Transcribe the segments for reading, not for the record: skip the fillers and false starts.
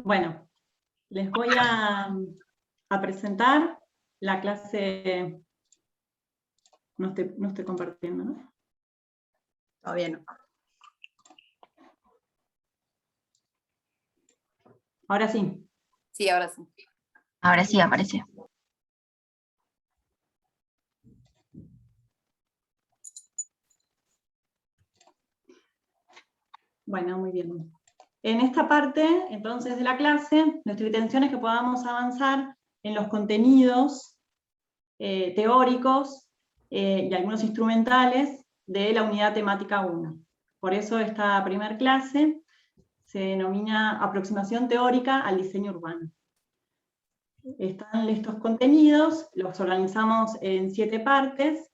Bueno, les voy a presentar la clase. No estoy compartiendo, ¿no? Todavía no. Ahora sí. Sí, ahora sí. Ahora sí aparece. Bueno, muy bien. En esta parte, entonces, de la clase, nuestra intención es que podamos avanzar en los contenidos teóricos y algunos instrumentales de la unidad temática 1. Por eso esta primera clase se denomina Aproximación teórica al diseño urbano. Están estos contenidos, los organizamos en 7 partes.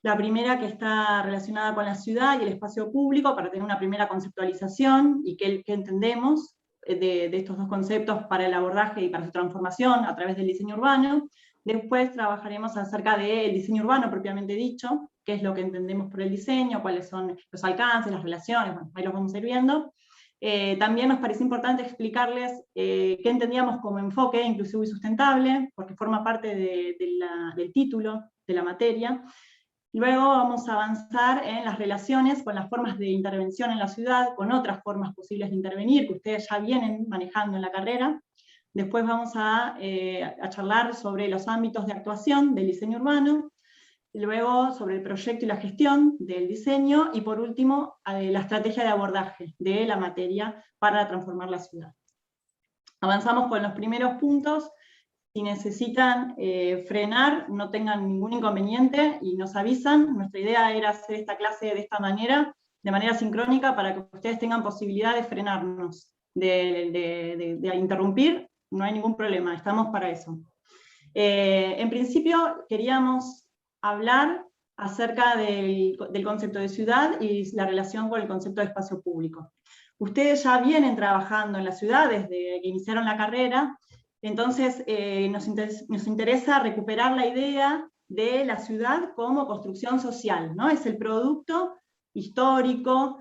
La primera, que está relacionada con la ciudad y el espacio público, para tener una primera conceptualización y qué entendemos de estos dos conceptos para el abordaje y para su transformación a través del diseño urbano. Después trabajaremos acerca del diseño urbano propiamente dicho, qué es lo que entendemos por el diseño, cuáles son los alcances, las relaciones, bueno, ahí los vamos a ir viendo. También nos parece importante explicarles qué entendíamos como enfoque inclusivo y sustentable, porque forma parte del título de la materia. Luego vamos a avanzar en las relaciones con las formas de intervención en la ciudad, con otras formas posibles de intervenir, que ustedes ya vienen manejando en la carrera. Después vamos a charlar sobre los ámbitos de actuación del diseño urbano, luego sobre el proyecto y la gestión del diseño, y por último, la estrategia de abordaje de la materia para transformar la ciudad. Avanzamos con los primeros puntos. Si necesitan frenar, no tengan ningún inconveniente y nos avisan. Nuestra idea era hacer esta clase de esta manera, de manera sincrónica, para que ustedes tengan posibilidad de frenarnos, de interrumpir. No hay ningún problema, estamos para eso. En principio queríamos hablar acerca del concepto de ciudad y la relación con el concepto de espacio público. Ustedes ya vienen trabajando en la ciudad desde que iniciaron la carrera. Entonces, nos interesa recuperar la idea de la ciudad como construcción social, ¿no? Es el producto histórico,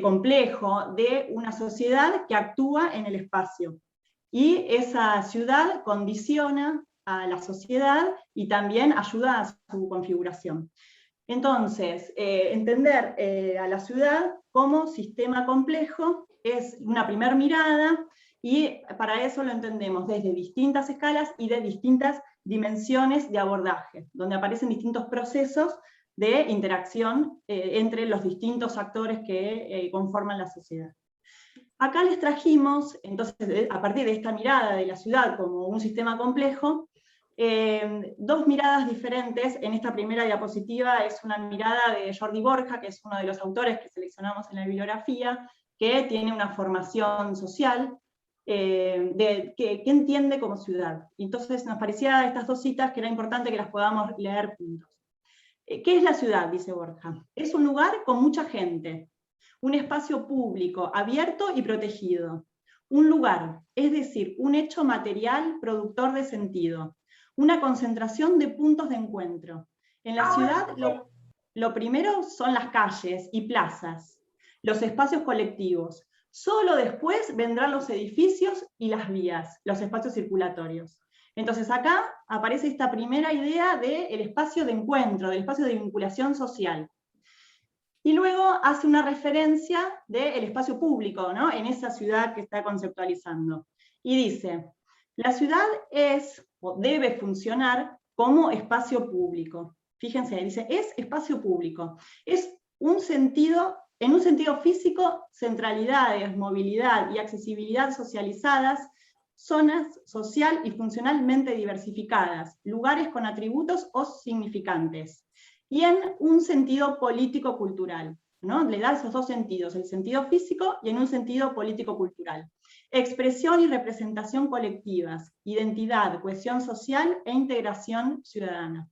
complejo, de una sociedad que actúa en el espacio. Y esa ciudad condiciona a la sociedad y también ayuda a su configuración. Entonces, entender a la ciudad como sistema complejo es una primera mirada, y para eso lo entendemos desde distintas escalas y de distintas dimensiones de abordaje, donde aparecen distintos procesos de interacción entre los distintos actores que conforman la sociedad. Acá les trajimos, entonces, a partir de esta mirada de la ciudad como un sistema complejo, dos miradas diferentes. En esta primera diapositiva es una mirada de Jordi Borja, que es uno de los autores que seleccionamos en la bibliografía, que tiene una formación social, que entiende como ciudad. Entonces nos parecía estas dos citas que era importante que las podamos leer juntos. ¿Qué es la ciudad?, dice Borja. Es un lugar con mucha gente, un espacio público, abierto y protegido. Un lugar, es decir, un hecho material productor de sentido. Una concentración de puntos de encuentro. En la ciudad lo primero son las calles y plazas, los espacios colectivos. Solo después vendrán los edificios y las vías, los espacios circulatorios. Entonces acá aparece esta primera idea del espacio de encuentro, del espacio de vinculación social. Y luego hace una referencia del espacio público, ¿no?, en esa ciudad que está conceptualizando. Y dice, la ciudad es o debe funcionar como espacio público. Fíjense, dice, es espacio público. Es un sentido, en un sentido físico, centralidades, movilidad y accesibilidad socializadas, zonas social y funcionalmente diversificadas, lugares con atributos o significantes. Y en un sentido político-cultural, ¿no? Le da esos dos sentidos, el sentido físico y en un sentido político-cultural. Expresión y representación colectivas, identidad, cohesión social e integración ciudadana.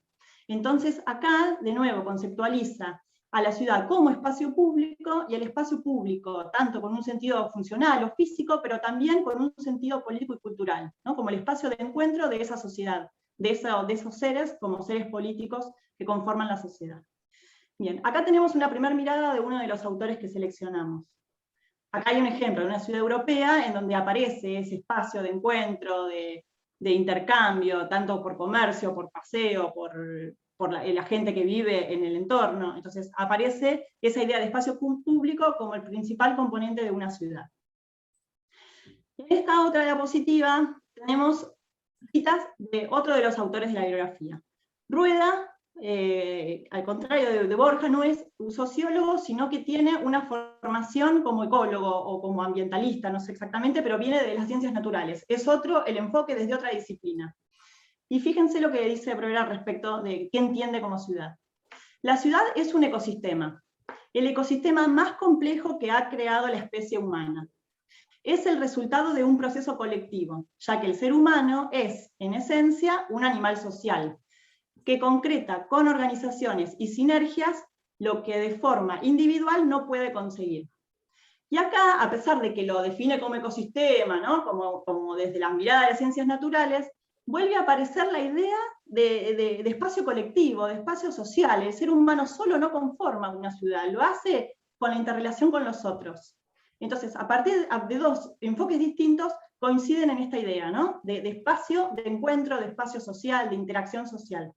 Entonces acá, de nuevo, conceptualiza a la ciudad como espacio público, y el espacio público tanto con un sentido funcional o físico, pero también con un sentido político y cultural, ¿no?, como el espacio de encuentro de esa sociedad, de esos seres como seres políticos que conforman la sociedad. Bien, acá tenemos una primera mirada de uno de los autores que seleccionamos. Acá hay un ejemplo de una ciudad europea en donde aparece ese espacio de encuentro, de intercambio, tanto por comercio, por paseo, por la gente que vive en el entorno. Entonces aparece esa idea de espacio público como el principal componente de una ciudad. En esta otra diapositiva tenemos citas de otro de los autores de la bibliografía. Rueda, al contrario de Borja, no es un sociólogo, sino que tiene una formación como ecólogo o como ambientalista, no sé exactamente, pero viene de las ciencias naturales. Es otro el enfoque desde otra disciplina. Y fíjense lo que dice Bruera respecto de qué entiende como ciudad. La ciudad es un ecosistema, el ecosistema más complejo que ha creado la especie humana. Es el resultado de un proceso colectivo, ya que el ser humano es, en esencia, un animal social, que concreta con organizaciones y sinergias lo que de forma individual no puede conseguir. Y acá, a pesar de que lo define como ecosistema, ¿no? como desde la mirada de las ciencias naturales, vuelve a aparecer la idea de espacio colectivo, de espacio social. El ser humano solo no conforma una ciudad, lo hace con la interrelación con los otros. Entonces, a partir de dos enfoques distintos, coinciden en esta idea, ¿no? de espacio, de encuentro, de espacio social, de interacción social.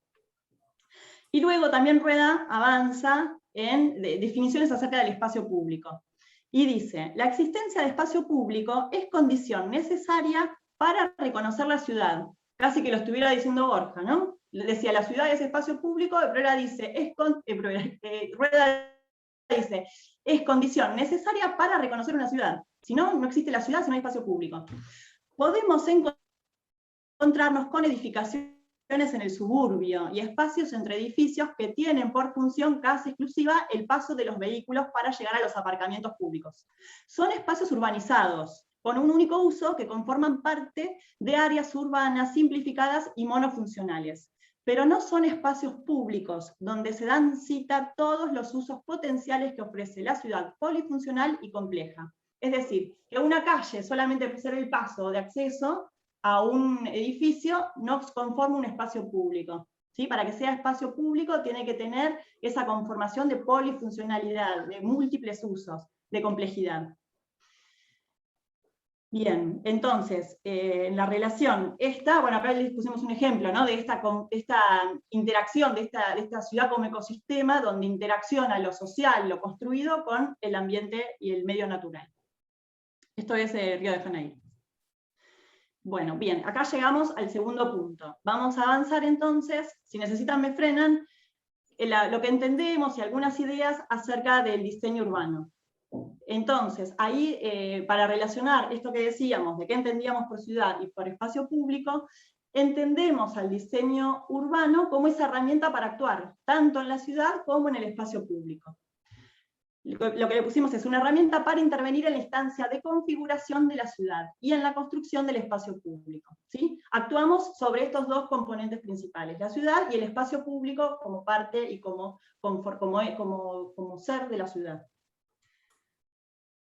Y luego también Rueda avanza en definiciones acerca del espacio público. Y dice, la existencia de espacio público es condición necesaria para reconocer la ciudad. Casi que lo estuviera diciendo Borja, ¿no? Decía, la ciudad es espacio público, Rueda dice, es condición necesaria para reconocer una ciudad. Si no, no existe la ciudad si no hay espacio público. Podemos encontrarnos con edificaciones en el suburbio y espacios entre edificios que tienen por función casi exclusiva el paso de los vehículos para llegar a los aparcamientos públicos. Son espacios urbanizados, con un único uso que conforman parte de áreas urbanas simplificadas y monofuncionales, pero no son espacios públicos donde se dan cita todos los usos potenciales que ofrece la ciudad polifuncional y compleja. Es decir, que una calle solamente por ser el paso de acceso a un edificio no conforma un espacio público. ¿Sí? Para que sea espacio público tiene que tener esa conformación de polifuncionalidad, de múltiples usos, de complejidad. Bien, entonces, en la relación esta, bueno, acá les pusimos un ejemplo, ¿no? de esta interacción, de esta ciudad como ecosistema, donde interacciona lo social, lo construido, con el ambiente y el medio natural. Esto es Río de Janeiro. Bueno, bien, acá llegamos al segundo punto. Vamos a avanzar entonces, si necesitan me frenan, lo que entendemos y algunas ideas acerca del diseño urbano. Entonces, ahí, para relacionar esto que decíamos, de qué entendíamos por ciudad y por espacio público, entendemos al diseño urbano como esa herramienta para actuar, tanto en la ciudad como en el espacio público. Lo que le pusimos es una herramienta para intervenir en la instancia de configuración de la ciudad y en la construcción del espacio público. ¿Sí? Actuamos sobre estos dos componentes principales, la ciudad y el espacio público como parte y como ser de la ciudad.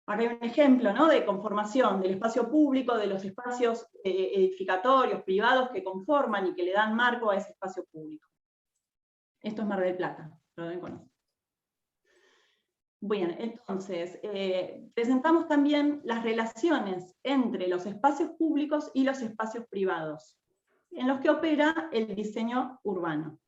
Acá hay un ejemplo, ¿no? de conformación del espacio público, de los espacios edificatorios, privados que conforman y que le dan marco a ese espacio público. Esto es Mar del Plata, lo deben conocer. Bien, entonces, presentamos también las relaciones entre los espacios públicos y los espacios privados, en los que opera el diseño urbano.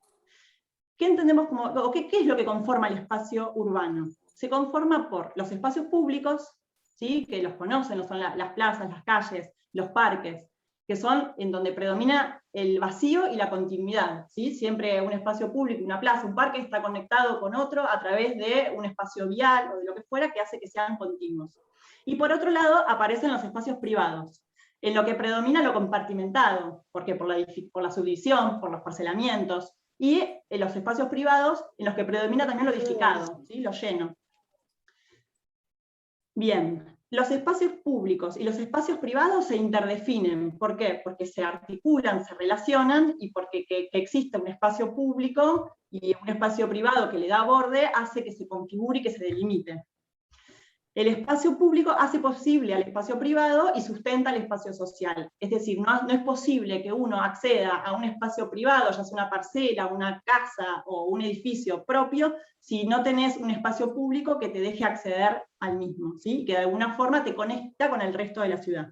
¿Qué entendemos como, o qué es lo que conforma el espacio urbano? Se conforma por los espacios públicos, ¿sí? que los conocen, son las plazas, las calles, los parques, que son en donde predomina el vacío y la continuidad. ¿Sí? Siempre un espacio público, una plaza, un parque está conectado con otro a través de un espacio vial o de lo que fuera que hace que sean continuos. Y por otro lado aparecen los espacios privados, en lo que predomina lo compartimentado, porque por la subdivisión, por los parcelamientos, y en los espacios privados en los que predomina también lo edificado, ¿sí? lo lleno. Bien. Los espacios públicos y los espacios privados se interdefinen. ¿Por qué? Porque se articulan, se relacionan, y porque que existe un espacio público y un espacio privado que le da borde hace que se configure y que se delimite. El espacio público hace posible al espacio privado y sustenta el espacio social. Es decir, no es posible que uno acceda a un espacio privado, ya sea una parcela, una casa o un edificio propio, si no tenés un espacio público que te deje acceder al mismo, ¿sí? Que de alguna forma te conecta con el resto de la ciudad.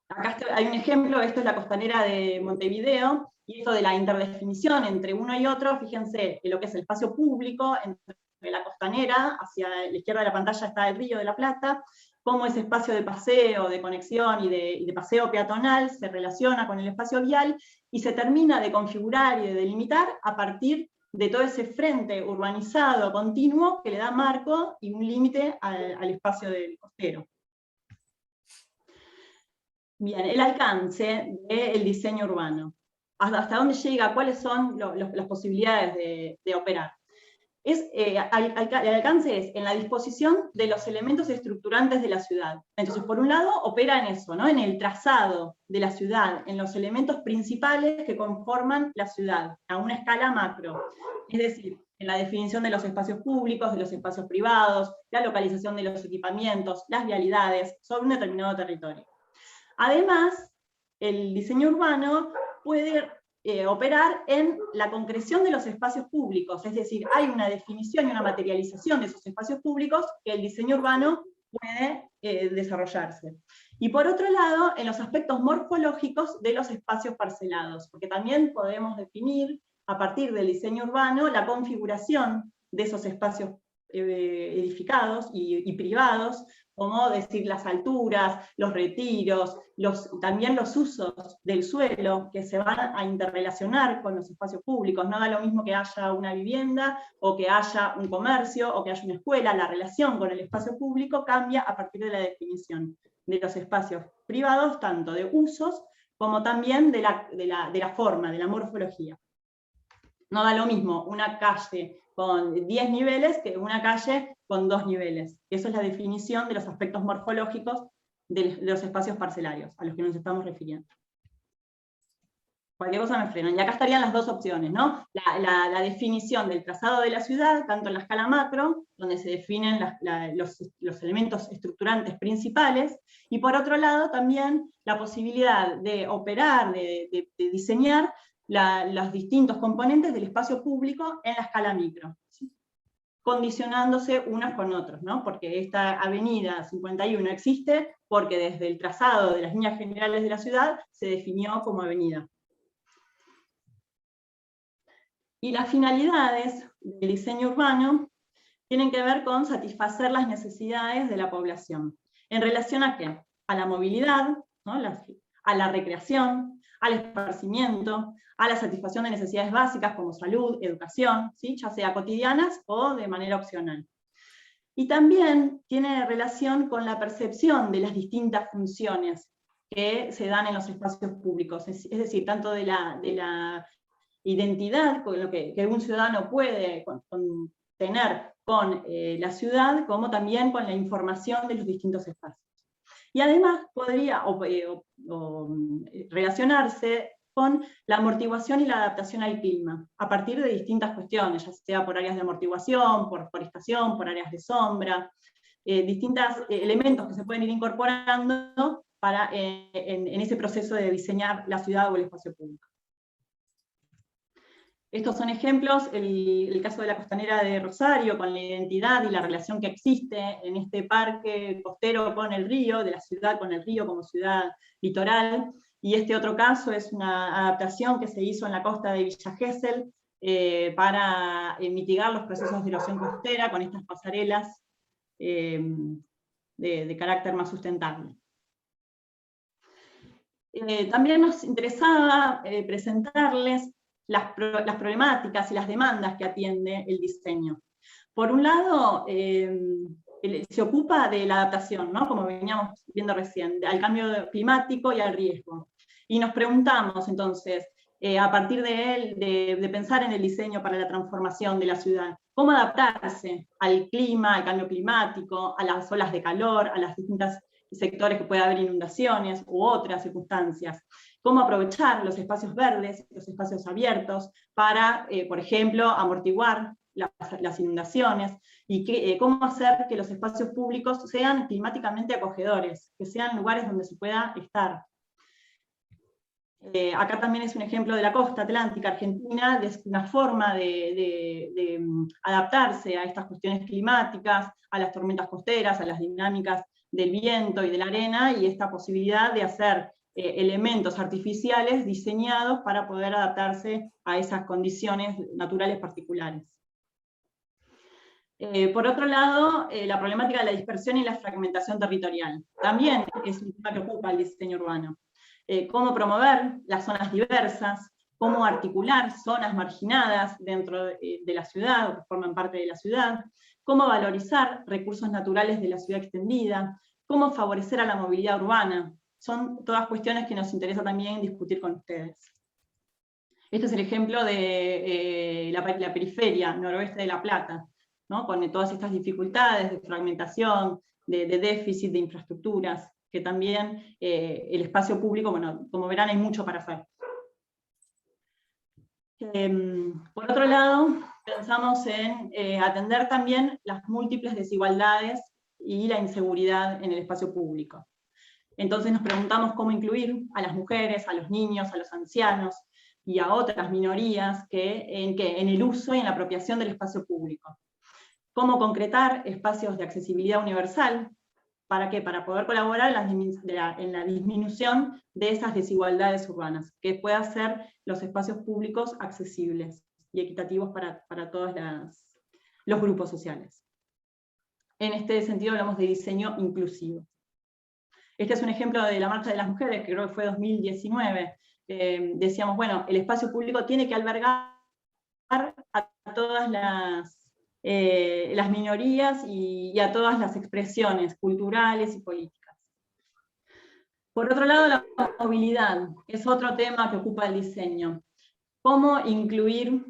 Acá hay un ejemplo, esto es la costanera de Montevideo, y esto de la interdefinición entre uno y otro, fíjense en lo que es el espacio público, entre la costanera, hacia la izquierda de la pantalla está el Río de la Plata, cómo ese espacio de paseo, de conexión y de paseo peatonal se relaciona con el espacio vial, y se termina de configurar y de delimitar a partir de todo ese frente urbanizado continuo que le da marco y un límite al espacio del costero. Bien, el alcance del diseño urbano. ¿Hasta dónde llega? ¿Cuáles son las posibilidades de operar? El alcance es en la disposición de los elementos estructurantes de la ciudad. Entonces, por un lado, opera en eso, ¿no? En el trazado de la ciudad, en los elementos principales que conforman la ciudad, a una escala macro. Es decir, en la definición de los espacios públicos, de los espacios privados, la localización de los equipamientos, las vialidades, sobre un determinado territorio. Además, el diseño urbano puede operar en la concreción de los espacios públicos, es decir, hay una definición y una materialización de esos espacios públicos que el diseño urbano puede desarrollarse. Y por otro lado, en los aspectos morfológicos de los espacios parcelados, porque también podemos definir, a partir del diseño urbano, la configuración de esos espacios edificados y privados, como decir las alturas, los retiros, también los usos del suelo que se van a interrelacionar con los espacios públicos. No da lo mismo que haya una vivienda, o que haya un comercio, o que haya una escuela. La relación con el espacio público cambia a partir de la definición de los espacios privados, tanto de usos como también de la forma, de la morfología. No da lo mismo una calle con 10 niveles que una calle con 2 niveles. Eso es la definición de los aspectos morfológicos de los espacios parcelarios, a los que nos estamos refiriendo. Cualquier cosa me frenan. Y acá estarían las dos opciones, ¿no? La definición del trazado de la ciudad, tanto en la escala macro, donde se definen los elementos estructurantes principales, y por otro lado también la posibilidad de operar, de diseñar los distintos componentes del espacio público en la escala micro, ¿sí? Condicionándose unos con otros, ¿no? Porque esta avenida 51 existe porque desde el trazado de las líneas generales de la ciudad se definió como avenida. Y las finalidades del diseño urbano tienen que ver con satisfacer las necesidades de la población. ¿En relación a qué? A la movilidad, ¿no? A la recreación, al esparcimiento, a la satisfacción de necesidades básicas como salud, educación, ¿sí? Ya sea cotidianas o de manera opcional. Y también tiene relación con la percepción de las distintas funciones que se dan en los espacios públicos, es decir, tanto de la identidad con lo que un ciudadano puede tener con la ciudad, como también con la información de los distintos espacios. Y además podría relacionarse con la amortiguación y la adaptación al clima, a partir de distintas cuestiones, ya sea por áreas de amortiguación, por forestación, por áreas de sombra, distintos elementos que se pueden ir incorporando en ese proceso de diseñar la ciudad o el espacio público. Estos son ejemplos, el caso de la costanera de Rosario, con la identidad y la relación que existe en este parque costero con el río, de la ciudad con el río como ciudad litoral, y este otro caso es una adaptación que se hizo en la costa de Villa Gesell para mitigar los procesos de erosión costera con estas pasarelas de carácter más sustentable. También nos interesaba presentarles las problemáticas y las demandas que atiende el diseño. Por un lado, se ocupa de la adaptación, ¿no? Como veníamos viendo recién, al cambio climático y al riesgo. Y nos preguntamos entonces, a partir de pensar en el diseño para la transformación de la ciudad, ¿cómo adaptarse al clima, al cambio climático, a las olas de calor, a las distintas sectores que puede haber inundaciones u otras circunstancias? Cómo aprovechar los espacios verdes, los espacios abiertos, para, por ejemplo, amortiguar las inundaciones, y cómo hacer que los espacios públicos sean climáticamente acogedores, que sean lugares donde se pueda estar. Acá también es un ejemplo de la costa atlántica argentina, de una forma de adaptarse a estas cuestiones climáticas, a las tormentas costeras, a las dinámicas del viento y de la arena, y esta posibilidad de hacer elementos artificiales diseñados para poder adaptarse a esas condiciones naturales particulares. Por otro lado, la problemática de la dispersión y la fragmentación territorial. También es un tema que ocupa el diseño urbano. Cómo promover las zonas diversas, cómo articular zonas marginadas dentro de la ciudad, o que forman parte de la ciudad, cómo valorizar recursos naturales de la ciudad extendida, cómo favorecer a la movilidad urbana. Son todas cuestiones que nos interesa también discutir con ustedes. Este es el ejemplo de la periferia noroeste de La Plata, ¿no? Con todas estas dificultades de fragmentación, de déficit de infraestructuras, que también el espacio público, bueno, como verán, hay mucho para hacer. Por otro lado, pensamos en atender también las múltiples desigualdades y la inseguridad en el espacio público. Entonces nos preguntamos cómo incluir a las mujeres, a los niños, a los ancianos y a otras minorías en el uso y en la apropiación del espacio público. Cómo concretar espacios de accesibilidad universal. ¿Para qué? Para poder colaborar en la disminución de esas desigualdades urbanas, que pueda hacer los espacios públicos accesibles y equitativos para todos los grupos sociales. En este sentido hablamos de diseño inclusivo. Este es un ejemplo de la Marcha de las Mujeres, que creo que fue 2019. Decíamos, bueno, el espacio público tiene que albergar a todas las minorías y a todas las expresiones culturales y políticas. Por otro lado, la movilidad es otro tema que ocupa el diseño. Cómo incluir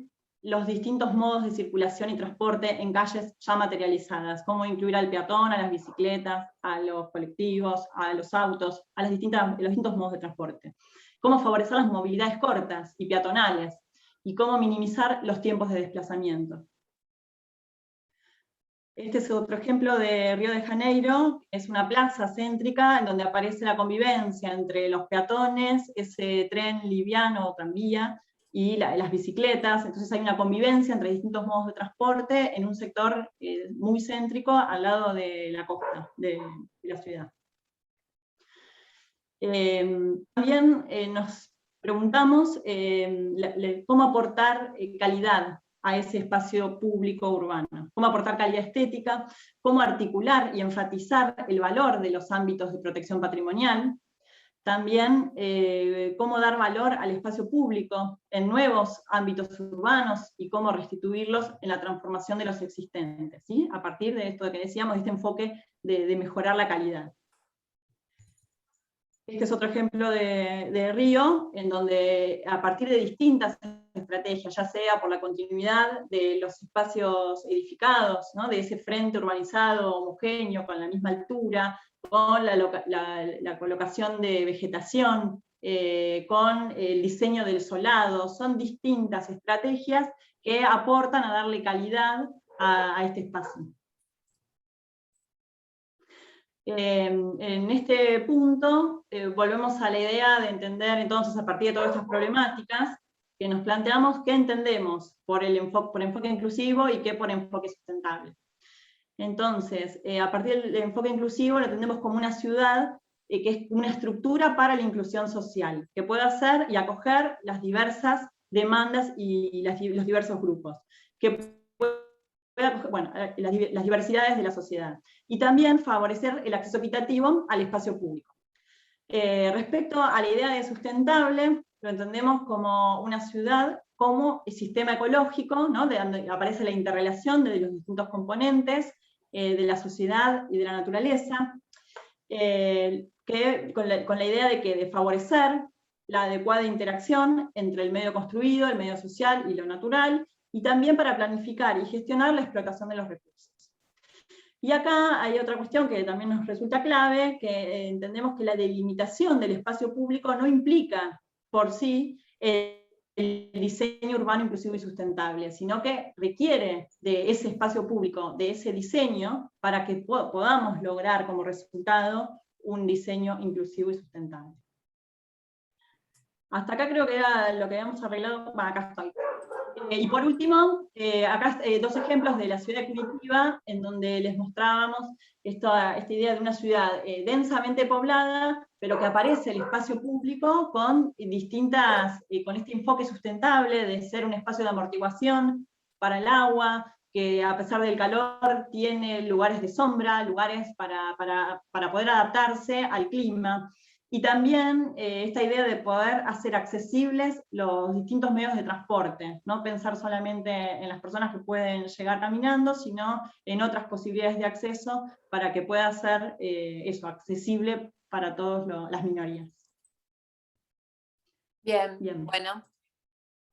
los distintos modos de circulación y transporte en calles ya materializadas. Cómo incluir al peatón, a las bicicletas, a los colectivos, a los autos, a los distintos modos de transporte. Cómo favorecer las movilidades cortas y peatonales, y cómo minimizar los tiempos de desplazamiento. Este es otro ejemplo de Río de Janeiro, es una plaza céntrica en donde aparece la convivencia entre los peatones, ese tren liviano o tranvía, y las bicicletas. Entonces hay una convivencia entre distintos modos de transporte en un sector muy céntrico al lado de la costa de la ciudad. También nos preguntamos cómo aportar calidad a ese espacio público urbano, cómo aportar calidad estética, cómo articular y enfatizar el valor de los ámbitos de protección patrimonial, también cómo dar valor al espacio público en nuevos ámbitos urbanos y cómo restituirlos en la transformación de los existentes, ¿sí? A partir de esto que decíamos, de este enfoque de mejorar la calidad. Este es otro ejemplo de Río, en donde a partir de distintas estrategias, ya sea por la continuidad de los espacios edificados, ¿no? De ese frente urbanizado homogéneo con la misma altura, con la colocación de vegetación, con el diseño del solado, son distintas estrategias que aportan a darle calidad a este espacio. En este punto volvemos a la idea de entender entonces a partir de todas estas problemáticas que nos planteamos qué entendemos por enfoque inclusivo y qué por enfoque sustentable. Entonces, a partir del enfoque inclusivo lo entendemos como una ciudad que es una estructura para la inclusión social, que puede hacer y acoger las diversas demandas y los diversos grupos, que bueno, las diversidades de la sociedad, y también favorecer el acceso equitativo al espacio público. Respecto a la idea de sustentable, lo entendemos como una ciudad, como el sistema ecológico, ¿no? De donde aparece la interrelación de los distintos componentes de la sociedad y de la naturaleza, con la idea de favorecer la adecuada interacción entre el medio construido, el medio social y lo natural, y también para planificar y gestionar la explotación de los recursos. Y acá hay otra cuestión que también nos resulta clave, que entendemos que la delimitación del espacio público no implica por sí diseño urbano inclusivo y sustentable, sino que requiere de ese espacio público, de ese diseño, para que podamos lograr como resultado un diseño inclusivo y sustentable. Hasta acá creo que era lo que habíamos arreglado. Bueno, acá estoy. Y por último, acá dos ejemplos de la ciudad de Curitiba, en donde les mostrábamos esta idea de una ciudad densamente poblada, pero que aparece el espacio público con con este enfoque sustentable de ser un espacio de amortiguación para el agua, que a pesar del calor tiene lugares de sombra, lugares para poder adaptarse al clima. Y también esta idea de poder hacer accesibles los distintos medios de transporte, no pensar solamente en las personas que pueden llegar caminando, sino en otras posibilidades de acceso para que pueda ser eso, accesible para todas las minorías. Bien, bueno,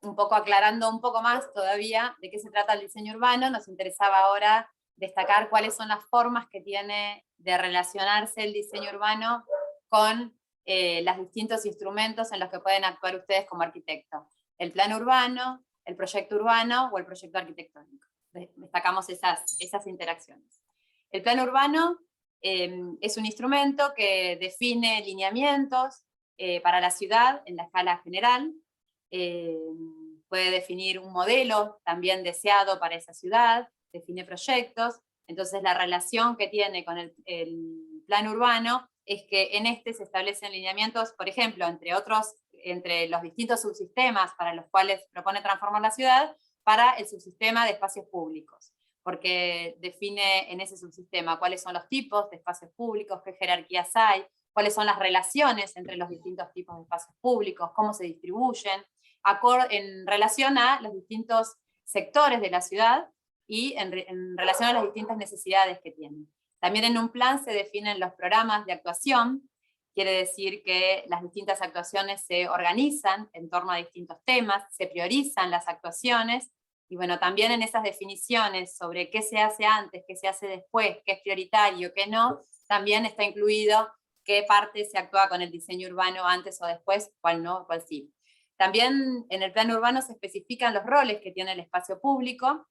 un poco aclarando un poco más todavía de qué se trata el diseño urbano, nos interesaba ahora destacar cuáles son las formas que tiene de relacionarse el diseño urbano con los distintos instrumentos en los que pueden actuar ustedes como arquitectos. El plan urbano, el proyecto urbano o el proyecto arquitectónico. Destacamos esas interacciones. El plan urbano es un instrumento que define lineamientos para la ciudad en la escala general, puede definir un modelo también deseado para esa ciudad, define proyectos. Entonces la relación que tiene con el plan urbano es que en este se establecen lineamientos, por ejemplo, entre los distintos subsistemas para los cuales propone transformar la ciudad, para el subsistema de espacios públicos, porque define en ese subsistema cuáles son los tipos de espacios públicos, qué jerarquías hay, cuáles son las relaciones entre los distintos tipos de espacios públicos, cómo se distribuyen, en relación a los distintos sectores de la ciudad y en relación a las distintas necesidades que tienen. También en un plan se definen los programas de actuación, quiere decir que las distintas actuaciones se organizan en torno a distintos temas, se priorizan las actuaciones, y bueno, también en esas definiciones sobre qué se hace antes, qué se hace después, qué es prioritario, qué no, también está incluido qué parte se actúa con el diseño urbano antes o después, cuál no, cuál sí. También en el plan urbano se especifican los roles que tiene el espacio público,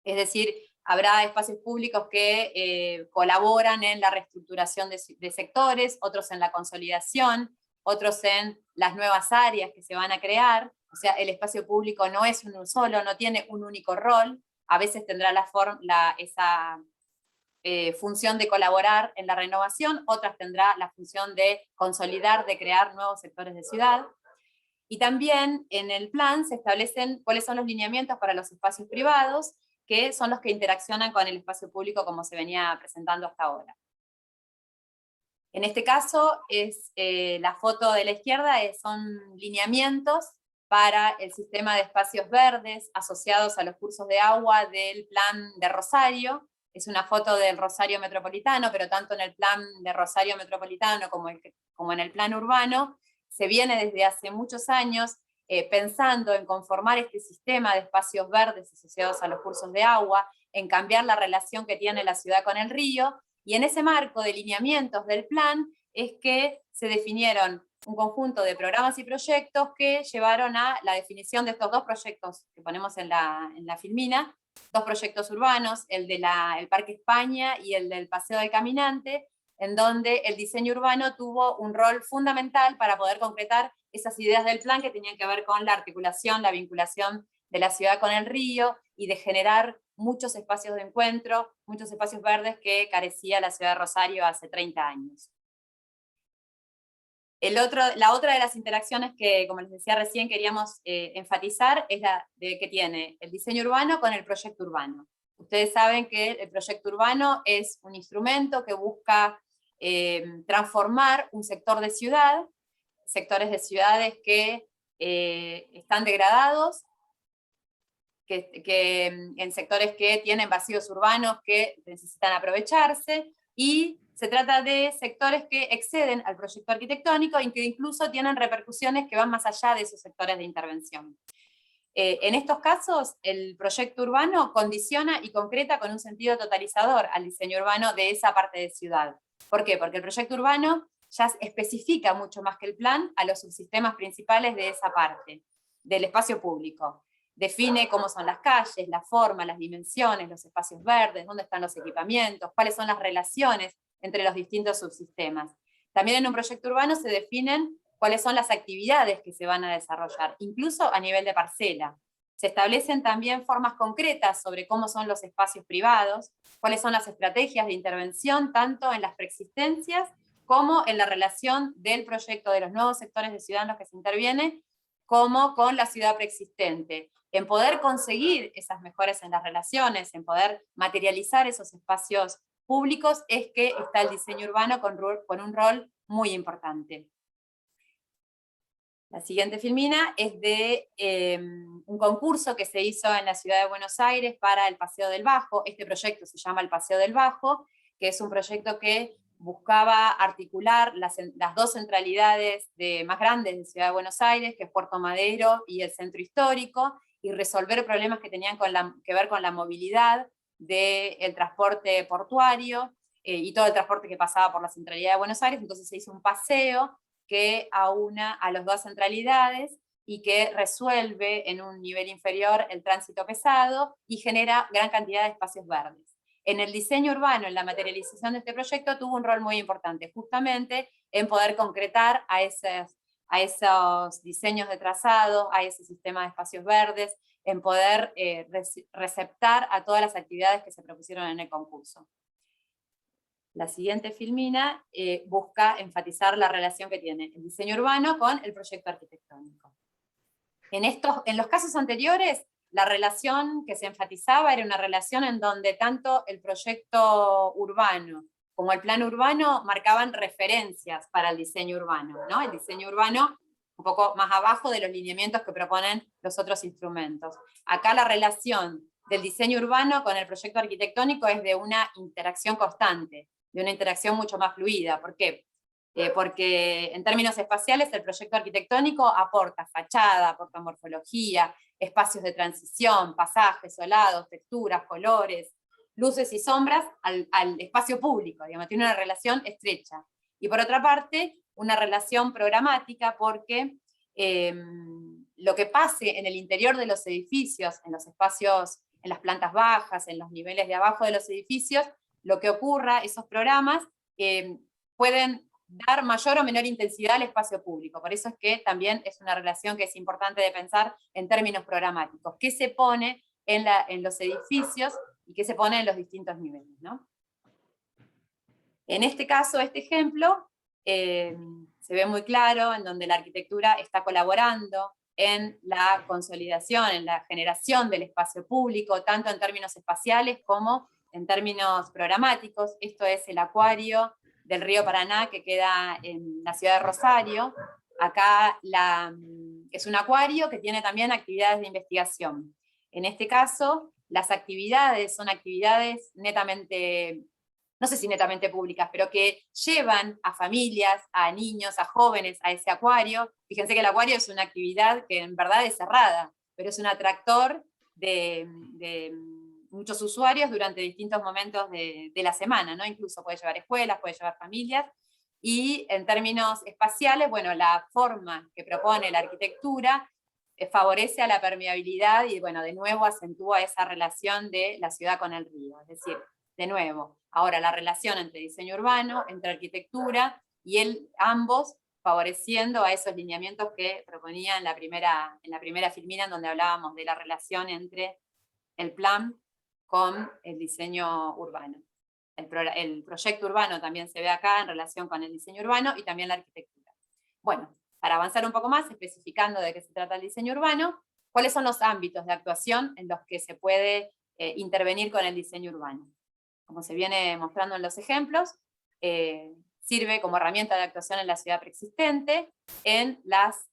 es decir, habrá espacios públicos que colaboran en la reestructuración de sectores, otros en la consolidación, otros en las nuevas áreas que se van a crear. O sea, el espacio público no es uno solo, no tiene un único rol, a veces tendrá esa función de colaborar en la renovación, otras tendrá la función de consolidar, de crear nuevos sectores de ciudad. Y también en el plan se establecen cuáles son los lineamientos para los espacios privados, que son los que interaccionan con el espacio público como se venía presentando hasta ahora. En este caso, la foto de la izquierda son lineamientos para el sistema de espacios verdes asociados a los cursos de agua del plan de Rosario. Es una foto del Rosario Metropolitano, pero tanto en el plan de Rosario Metropolitano como en el plan urbano, se viene desde hace muchos años pensando en conformar este sistema de espacios verdes asociados a los cursos de agua, en cambiar la relación que tiene la ciudad con el río, y en ese marco de lineamientos del plan es que se definieron un conjunto de programas y proyectos que llevaron a la definición de estos dos proyectos que ponemos en la filmina, dos proyectos urbanos, el del Parque España y el del Paseo del Caminante, en donde el diseño urbano tuvo un rol fundamental para poder concretar esas ideas del plan que tenían que ver con la articulación, la vinculación de la ciudad con el río y de generar muchos espacios de encuentro, muchos espacios verdes que carecía la ciudad de Rosario hace 30 años. La otra de las interacciones que, como les decía recién, queríamos enfatizar es la que tiene el diseño urbano con el proyecto urbano. Ustedes saben que el proyecto urbano es un instrumento que busca transformar un sector de ciudad, sectores de ciudades que están degradados, en sectores que tienen vacíos urbanos que necesitan aprovecharse, y se trata de sectores que exceden al proyecto arquitectónico y que incluso tienen repercusiones que van más allá de esos sectores de intervención. En estos casos, el proyecto urbano condiciona y concreta con un sentido totalizador al diseño urbano de esa parte de ciudad. ¿Por qué? Porque el proyecto urbano ya especifica mucho más que el plan a los subsistemas principales de esa parte. del espacio público. Define cómo son las calles, la forma, las dimensiones, los espacios verdes, dónde están los equipamientos, cuáles son las relaciones entre los distintos subsistemas. También en un proyecto urbano se definen cuáles son las actividades que se van a desarrollar, incluso a nivel de parcela. Se establecen también formas concretas sobre cómo son los espacios privados, cuáles son las estrategias de intervención, tanto en las preexistencias como en la relación del proyecto de los nuevos sectores de ciudad en los que se interviene, como con la ciudad preexistente, en poder conseguir esas mejoras en las relaciones, en poder materializar esos espacios públicos, es que está el diseño urbano con un rol muy importante. La siguiente filmina es de un concurso que se hizo en la ciudad de Buenos Aires para el Paseo del Bajo. Este proyecto se llama el Paseo del Bajo, que es un proyecto que buscaba articular las dos centralidades más grandes de Ciudad de Buenos Aires, que es Puerto Madero y el Centro Histórico, y resolver problemas que tenían que ver con la movilidad del transporte portuario y todo el transporte que pasaba por la centralidad de Buenos Aires. Entonces se hizo un paseo que aúna a las dos centralidades y que resuelve en un nivel inferior el tránsito pesado y genera gran cantidad de espacios verdes. En el diseño urbano, en la materialización de este proyecto, tuvo un rol muy importante, justamente en poder concretar a esos diseños de trazado, a ese sistema de espacios verdes, en poder receptar a todas las actividades que se propusieron en el concurso. La siguiente filmina busca enfatizar la relación que tiene el diseño urbano con el proyecto arquitectónico. En los casos anteriores, la relación que se enfatizaba era una relación en donde tanto el proyecto urbano como el plan urbano marcaban referencias para el diseño urbano, ¿no? El diseño urbano un poco más abajo de los lineamientos que proponen los otros instrumentos. Acá la relación del diseño urbano con el proyecto arquitectónico es de una interacción constante, de una interacción mucho más fluida. ¿Por qué? Porque en términos espaciales el proyecto arquitectónico aporta fachada, aporta morfología, espacios de transición, pasajes, solados, texturas, colores, luces y sombras al espacio público, digamos, tiene una relación estrecha. Y por otra parte, una relación programática, porque lo que pase en el interior de los edificios, en los espacios, en las plantas bajas, en los niveles de abajo de los edificios, lo que ocurra, esos programas pueden dar mayor o menor intensidad al espacio público. Por eso es que también es una relación que es importante de pensar en términos programáticos. ¿Qué se pone en los edificios y qué se pone en los distintos niveles, ¿no? En este caso, este ejemplo, se ve muy claro en donde la arquitectura está colaborando en la consolidación, en la generación del espacio público, tanto en términos espaciales como en términos programáticos. Esto es el acuario del río Paraná, que queda en la ciudad de Rosario. Acá es un acuario que tiene también actividades de investigación. En este caso, las actividades son actividades netamente, no sé si netamente públicas, pero que llevan a familias, a niños, a jóvenes a ese acuario. Fíjense que el acuario es una actividad que en verdad es cerrada, pero es un atractor de muchos usuarios durante distintos momentos de la semana, ¿no? Incluso puede llevar escuelas, puede llevar familias, y en términos espaciales, bueno, la forma que propone la arquitectura favorece a la permeabilidad y, bueno, de nuevo acentúa esa relación de la ciudad con el río. Es decir, de nuevo, ahora la relación entre diseño urbano, entre arquitectura, y ambos favoreciendo a esos lineamientos que proponía en la primera filmina, en donde hablábamos de la relación entre el plan con el diseño urbano. El proyecto urbano también se ve acá en relación con el diseño urbano y también la arquitectura. Bueno, para avanzar un poco más, especificando de qué se trata el diseño urbano, ¿cuáles son los ámbitos de actuación en los que se puede intervenir con el diseño urbano? Como se viene mostrando en los ejemplos, sirve como herramienta de actuación en la ciudad preexistente, en las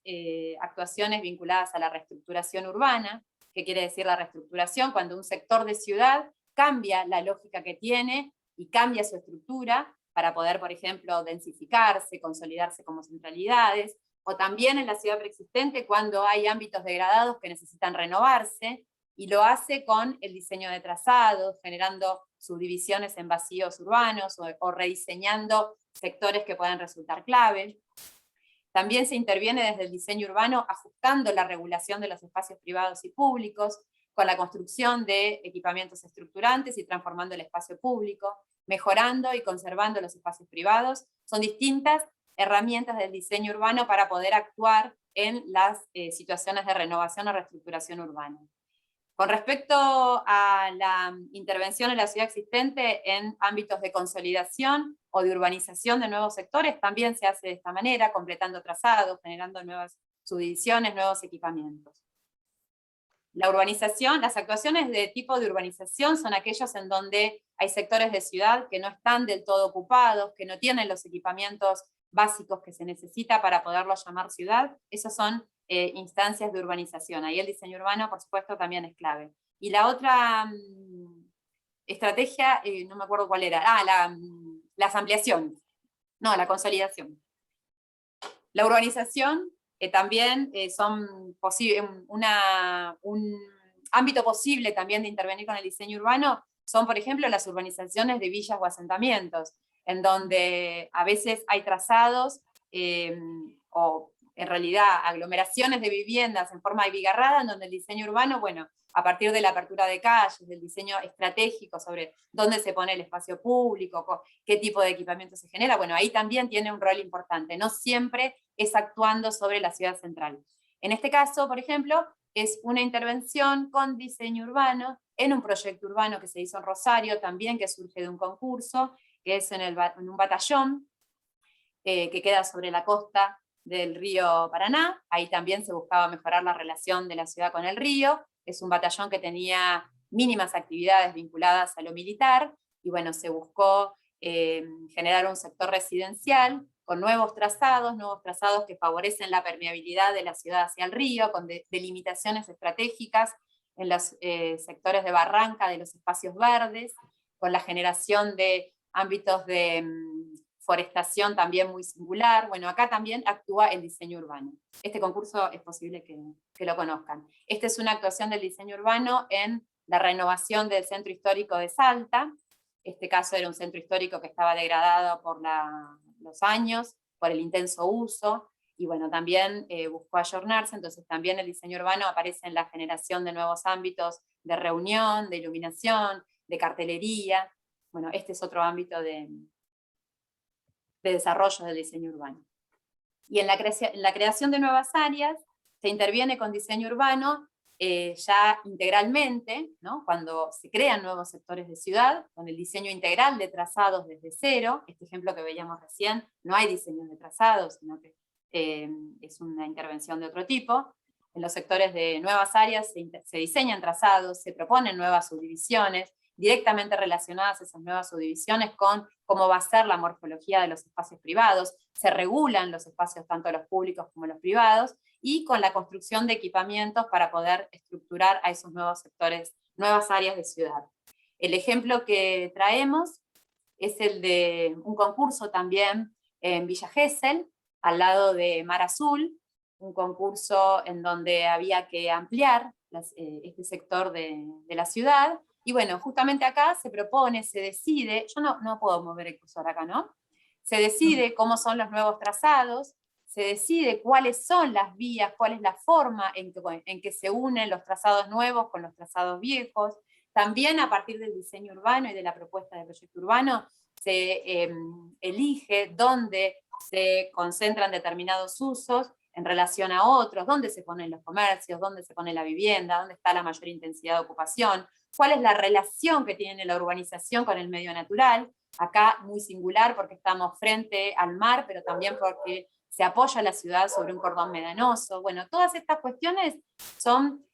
actuaciones vinculadas a la reestructuración urbana. ¿Qué quiere decir la reestructuración? Cuando un sector de ciudad cambia la lógica que tiene y cambia su estructura para poder, por ejemplo, densificarse, consolidarse como centralidades, o también en la ciudad preexistente cuando hay ámbitos degradados que necesitan renovarse, y lo hace con el diseño de trazados, generando subdivisiones en vacíos urbanos o rediseñando sectores que pueden resultar clave. También se interviene desde el diseño urbano ajustando la regulación de los espacios privados y públicos, con la construcción de equipamientos estructurantes y transformando el espacio público, mejorando y conservando los espacios privados. Son distintas herramientas del diseño urbano para poder actuar en las situaciones de renovación o reestructuración urbana. Con respecto a la intervención en la ciudad existente en ámbitos de consolidación o de urbanización de nuevos sectores, también se hace de esta manera, completando trazados, generando nuevas subdivisiones, nuevos equipamientos. La urbanización, las actuaciones de tipo de urbanización son aquellos en donde hay sectores de ciudad que no están del todo ocupados, que no tienen los equipamientos básicos que se necesita para poderlos llamar ciudad. Esos son instancias de urbanización. Ahí el diseño urbano, por supuesto, también es clave. Y la otra estrategia, no me acuerdo cuál era, las ampliaciones, no, la consolidación. La urbanización también son un ámbito posible también de intervenir con el diseño urbano, son por ejemplo las urbanizaciones de villas o asentamientos, en donde a veces hay trazados o en realidad aglomeraciones de viviendas en forma de bigarrada, en donde el diseño urbano, bueno, a partir de la apertura de calles, del diseño estratégico sobre dónde se pone el espacio público, qué tipo de equipamiento se genera, bueno, ahí también tiene un rol importante, no siempre es actuando sobre la ciudad central. En este caso, por ejemplo, es una intervención con diseño urbano en un proyecto urbano que se hizo en Rosario, también que surge de un concurso, que es en un batallón que queda sobre la costa del río Paraná. Ahí también se buscaba mejorar la relación de la ciudad con el río. Es un batallón que tenía mínimas actividades vinculadas a lo militar, y bueno, se buscó generar un sector residencial con nuevos trazados que favorecen la permeabilidad de la ciudad hacia el río, con delimitaciones estratégicas en los sectores de barranca de los espacios verdes, con la generación de ámbitos de forestación también muy singular. Bueno, acá también actúa el diseño urbano. Este concurso es posible que lo conozcan. Esta es una actuación del diseño urbano en la renovación del centro histórico de Salta. Este caso era un centro histórico que estaba degradado por los años, por el intenso uso, y bueno, también buscó ayornarse, entonces también el diseño urbano aparece en la generación de nuevos ámbitos de reunión, de iluminación, de cartelería. Bueno, este es otro ámbito de desarrollo del diseño urbano. Y en la creación de nuevas áreas se interviene con diseño urbano ya integralmente, ¿no? Cuando se crean nuevos sectores de ciudad, con el diseño integral de trazados desde cero. Este ejemplo que veíamos recién, no hay diseño de trazados, sino que es una intervención de otro tipo. En los sectores de nuevas áreas se diseñan trazados, se proponen nuevas subdivisiones, directamente relacionadas esas nuevas subdivisiones con cómo va a ser la morfología de los espacios privados, se regulan los espacios tanto los públicos como los privados, y con la construcción de equipamientos para poder estructurar a esos nuevos sectores, nuevas áreas de ciudad. El ejemplo que traemos es el de un concurso también en Villa Gesell, al lado de Mar Azul, un concurso en donde había que ampliar este sector de la ciudad. Y bueno, justamente acá se propone, se decide, yo no puedo mover el cursor acá, ¿no? Se decide cómo son los nuevos trazados, se decide cuáles son las vías, cuál es la forma en que se unen los trazados nuevos con los trazados viejos. También a partir del diseño urbano y de la propuesta de proyecto urbano se elige dónde se concentran determinados usos en relación a otros, dónde se ponen los comercios, dónde se pone la vivienda, dónde está la mayor intensidad de ocupación, cuál es la relación que tiene la urbanización con el medio natural. Acá muy singular porque estamos frente al mar, pero también porque se apoya la ciudad sobre un cordón medanoso. Bueno, todas estas cuestiones son,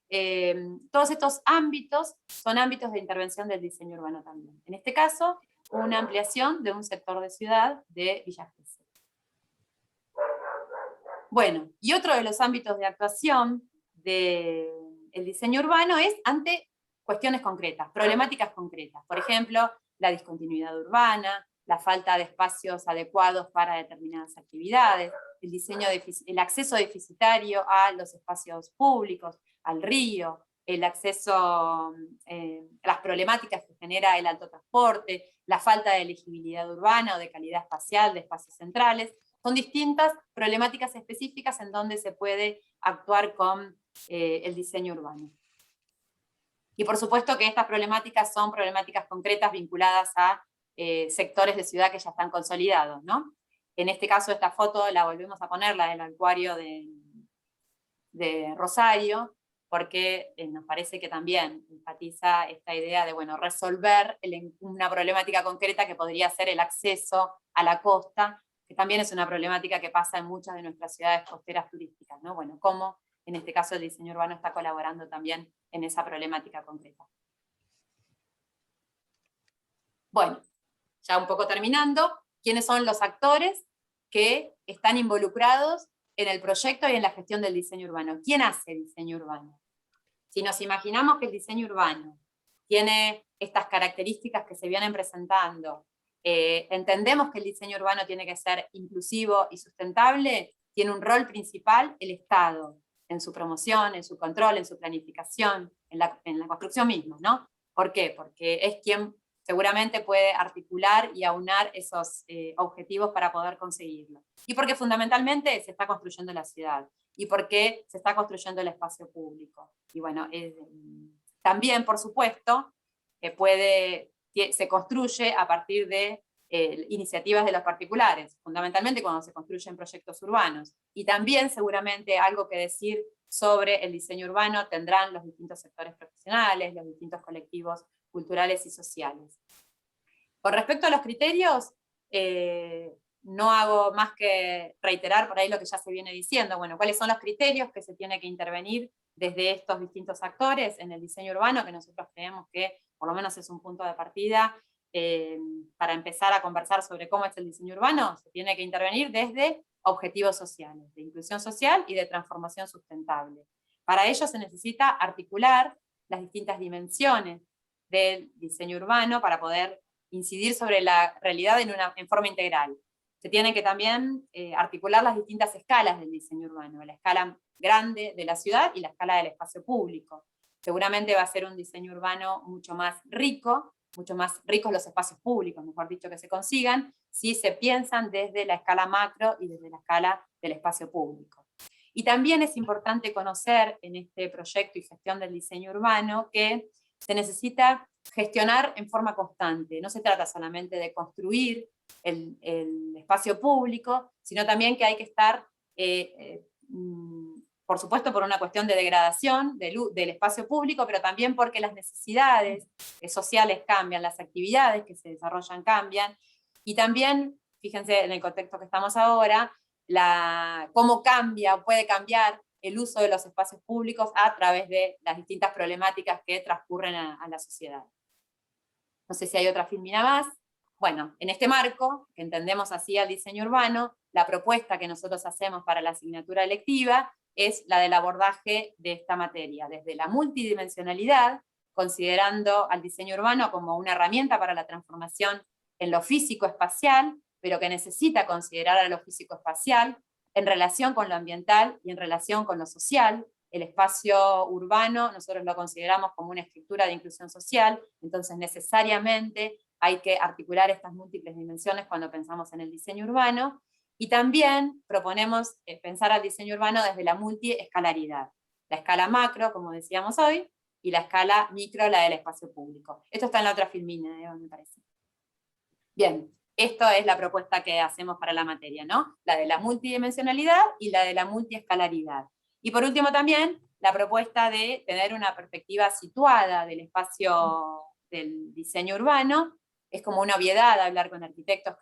todos estos ámbitos son ámbitos de intervención del diseño urbano también. En este caso, una ampliación de un sector de ciudad de Villa Gesell. Bueno, y otro de los ámbitos de actuación del diseño urbano es ante cuestiones concretas, problemáticas concretas. Por ejemplo, la discontinuidad urbana, la falta de espacios adecuados para determinadas actividades, el acceso deficitario a los espacios públicos, al río, el acceso, las problemáticas que genera el alto transporte, la falta de elegibilidad urbana o de calidad espacial de espacios centrales. son distintas problemáticas específicas en donde se puede actuar con el diseño urbano. Y por supuesto que estas problemáticas son problemáticas concretas vinculadas a sectores de ciudad que ya están consolidados, ¿no? En este caso, esta foto la volvemos a poner, la del acuario de Rosario, porque nos parece que también enfatiza esta idea de, bueno, resolver una problemática concreta que podría ser el acceso a la costa, que también es una problemática que pasa en muchas de nuestras ciudades costeras turísticas, ¿no? Bueno, cómo en este caso el diseño urbano está colaborando también en esa problemática concreta. Bueno, ya un poco terminando, ¿quiénes son los actores que están involucrados en el proyecto y en la gestión del diseño urbano? ¿Quién hace diseño urbano? Si nos imaginamos que el diseño urbano tiene estas características que se vienen presentando, entendemos que el diseño urbano tiene que ser inclusivo y sustentable, tiene un rol principal el Estado, en su promoción, en su control, en su planificación, en la construcción misma, ¿no? ¿Por qué? Porque es quien seguramente puede articular y aunar esos objetivos para poder conseguirlo. Y porque fundamentalmente se está construyendo la ciudad, y porque se está construyendo el espacio público. Y bueno, también, por supuesto, se construye a partir de iniciativas de los particulares, fundamentalmente cuando se construyen proyectos urbanos. Y también seguramente algo que decir sobre el diseño urbano tendrán los distintos sectores profesionales, los distintos colectivos culturales y sociales. Con respecto a los criterios, no hago más que reiterar por ahí lo que ya se viene diciendo. Bueno, ¿cuáles son los criterios que se tiene que intervenir desde estos distintos actores en el diseño urbano, que nosotros creemos que por lo menos es un punto de partida para empezar a conversar sobre cómo es el diseño urbano? Se tiene que intervenir desde objetivos sociales, de inclusión social y de transformación sustentable. Para ello se necesita articular las distintas dimensiones del diseño urbano para poder incidir sobre la realidad en forma integral. Se tienen que también articular las distintas escalas del diseño urbano, la escala grande de la ciudad y la escala del espacio público. Seguramente va a ser un diseño urbano mucho más ricos los espacios públicos, mejor dicho, que se consigan, si se piensan desde la escala macro y desde la escala del espacio público. Y también es importante conocer en este proyecto y gestión del diseño urbano que se necesita gestionar en forma constante. No se trata solamente de construir el espacio público, sino también que hay que estar, por supuesto, por una cuestión de degradación del espacio público, pero también porque las necesidades sociales cambian, las actividades que se desarrollan cambian, y también, fíjense en el contexto que estamos ahora, cómo cambia o puede cambiar el uso de los espacios públicos a través de las distintas problemáticas que transcurren a la sociedad. No sé si hay otra filmina más. Bueno, en este marco, que entendemos así al diseño urbano, la propuesta que nosotros hacemos para la asignatura electiva es la del abordaje de esta materia, desde la multidimensionalidad, considerando al diseño urbano como una herramienta para la transformación en lo físico-espacial, pero que necesita considerar a lo físico-espacial en relación con lo ambiental y en relación con lo social. El espacio urbano nosotros lo consideramos como una estructura de inclusión social, entonces necesariamente hay que articular estas múltiples dimensiones cuando pensamos en el diseño urbano, y también proponemos pensar al diseño urbano desde la multiescalaridad, la escala macro, como decíamos hoy, y la escala micro, la del espacio público. Esto está en la otra filmina, me parece. Bien, esto es la propuesta que hacemos para la materia, ¿no? La de la multidimensionalidad y la de la multiescalaridad. Y por último también, la propuesta de tener una perspectiva situada del espacio del diseño urbano. Es como una obviedad hablar con arquitectos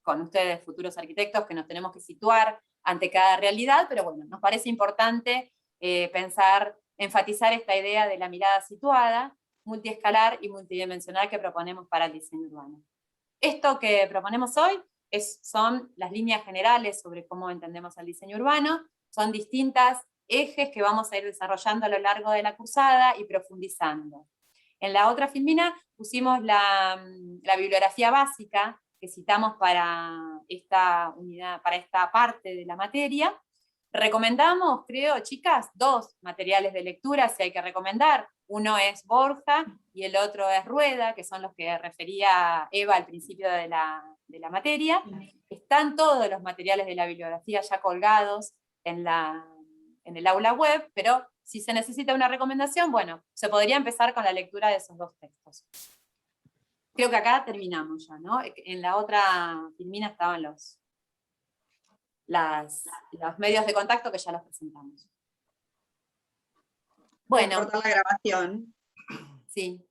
con ustedes, futuros arquitectos, que nos tenemos que situar ante cada realidad, pero bueno, nos parece importante enfatizar esta idea de la mirada situada, multiescalar y multidimensional que proponemos para el diseño urbano. Esto que proponemos hoy son las líneas generales sobre cómo entendemos el diseño urbano, son distintas ejes que vamos a ir desarrollando a lo largo de la cursada y profundizando. En la otra filmina pusimos la bibliografía básica que citamos para esta unidad, para esta parte de la materia, Recomendamos, creo, chicas, 2 materiales de lectura si hay que recomendar. Uno es Borja y el otro es Rueda, que son los que refería Eva al principio de la materia. Están todos los materiales de la bibliografía ya colgados en el aula web, pero si se necesita una recomendación, bueno, se podría empezar con la lectura de esos 2 textos. Creo que acá terminamos ya, ¿no? En la otra filmina estaban los medios de contacto que ya los presentamos. Bueno. Cortar la grabación. Sí.